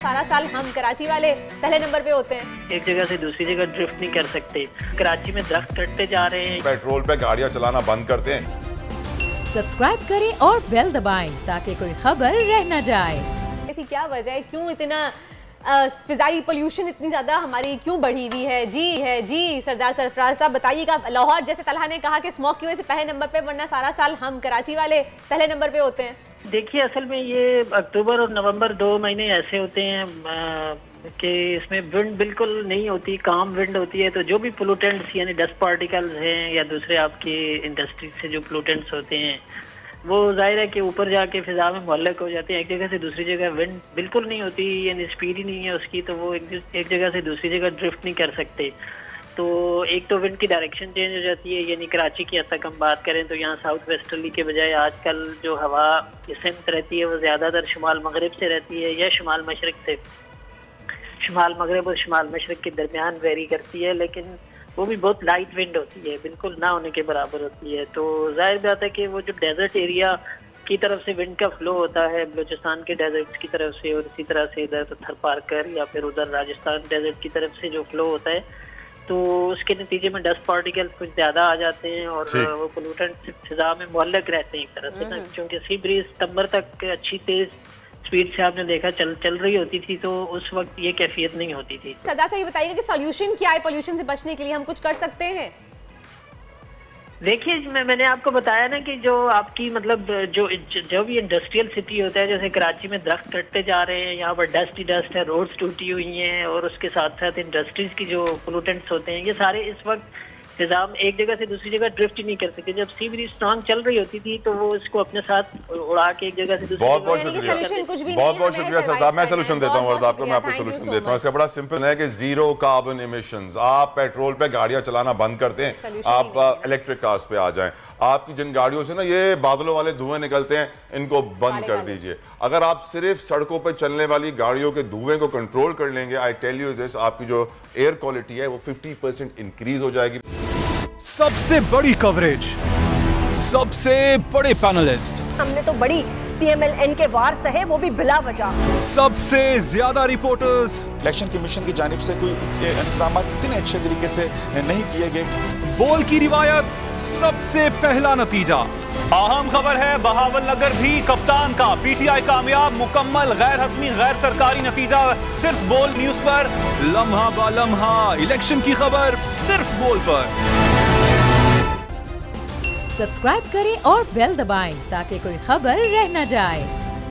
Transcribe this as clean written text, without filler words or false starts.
सारा साल हम कराची वाले पहले नंबर पे होते हैं। एक जगह से दूसरी जगह ड्रिफ्ट नहीं कर सकते। कराची में दरख्त कटते जा रहे हैं। पेट्रोल पे गाड़ियां चलाना बंद करते हैं। सब्सक्राइब करें और बेल दबाएं ताकि कोई खबर रह न जाए। ऐसी क्या वजह है, क्यों इतना फिजाई पोल्यूशन इतनी ज़्यादा हमारी क्यों बढ़ी हुई है? जी सरदार सरफराज साहब बताइएगा। लाहौर जैसे तलहा ने कहा कि स्मोक की वजह से पहले नंबर पे, वरना सारा साल हम कराची वाले पहले नंबर पे होते हैं। देखिए, असल में ये अक्टूबर और नवंबर 2 महीने ऐसे होते हैं कि इसमें विंड बिल्कुल नहीं होती, काम विंड होती है। तो जो भी पोल्यूटेंट्स यानी डस्ट पार्टिकल्स हैं या दूसरे आपके इंडस्ट्री से जो पोल्यूटेंट्स होते हैं वो जाहिर है कि ऊपर जाके फिजा में मुअल्लक हो जाते हैं। एक जगह से दूसरी जगह विंड बिल्कुल नहीं होती, यानी स्पीड ही नहीं है उसकी, तो वो एक जगह से दूसरी जगह ड्रिफ्ट नहीं कर सकते। तो एक तो विंड की डायरेक्शन चेंज हो जाती है, यानी कराची की हद तक हम बात करें तो यहाँ साउथ वेस्टर्ली के बजाय आजकल जो हवा की सिमत रहती है वो ज़्यादातर शुमाल मगरब से रहती है या शुमाल मशरक से। शुमाल मगरब और शुमाल मशरक के दरमियान वेरी करती है, लेकिन वो भी बहुत लाइट विंड होती है, बिल्कुल ना होने के बराबर होती है। तो जाहिर बात है कि वो जो डेजर्ट एरिया की तरफ से विंड का फ्लो होता है, बलूचिस्तान के डेजर्ट की तरफ से, और इसी तरह से इधर थर पारकर या फिर उधर राजस्थान डेजर्ट की तरफ से जो फ्लो होता है, तो उसके नतीजे में डस्ट पार्टिकल्स कुछ ज़्यादा आ जाते हैं और वो पोल्यूटेंट फिजा में मुअल्लक रहते हैं एक तरह से ना। क्योंकि सी ब्रीज सितंबर तक अच्छी तेज स्पीड से आपने देखा चल रही होती थी, तो उस वक्त ये कैफियत नहीं होती थी। सरदार साहब ये बताइएगा कि सॉल्यूशन क्या है पोल्यूशन से बचने के लिए, हम कुछ कर सकते हैं? देखिए, मैंने आपको बताया ना कि जो आपकी मतलब जो भी इंडस्ट्रियल सिटी होता है, जैसे कराची में दरख्त कटते जा रहे हैं, यहाँ पर डस्ट ही डस्ट है, रोड्स टूटी हुई हैं, और उसके साथ साथ इंडस्ट्रीज की जो पोल्यूटेंट्स होते हैं, ये सारे इस वक्त निज़ाम एक जगह से दूसरी जगह ड्रिफ्ट ही नहीं कर सकते। जब सी ब्रीज स्ट्रॉन्ग चल रही होती थी तो वो इसको अपने साथ उड़ा के एक जगह से दूसरी बहुत जगह बहुत शुक्रिया सरदार। मैं सोल्यूशन देता हूँ वर्दा आपको, मैं आपको सोल्यूशन देता हूँ। इसका बड़ा सिंपल है कि जीरो कार्बन इमिशंस। आप पेट्रोल पे गाड़ियां चलाना बंद करते हैं, आप इलेक्ट्रिक कार्स पे आ जाएं। आपकी जिन गाड़ियों से ना ये बादलों वाले धुएं निकलते हैं, इनको बंद कर दीजिए। अगर आप सिर्फ सड़कों पर चलने वाली गाड़ियों के धुएं को कंट्रोल कर लेंगे, आई टेल यू दिस, आपकी जो एयर क्वालिटी है वो 50% इंक्रीज हो जाएगी। सबसे बड़ी कवरेज, सबसे बड़े पैनलिस्ट, हमने तो बड़ी PMLN के वार सहे, वो भी बिला वजह। सबसे ज्यादा रिपोर्टर्स। इलेक्शन कमीशन की जानिब से कोई इंतजाम इतने अच्छे तरीके से नहीं किए गए। बोल की रिवायत, सबसे पहला नतीजा। अहम खबर है बहावल नगर भी कप्तान का, PTI कामयाब, मुकम्मल गैर हतमी गैर सरकारी नतीजा सिर्फ बोल न्यूज पर। लम्हा बा लम्हा इलेक्शन की खबर सिर्फ बोल पर। सब्सक्राइब करें और बेल दबाएं ताकि कोई खबर रह न जाए।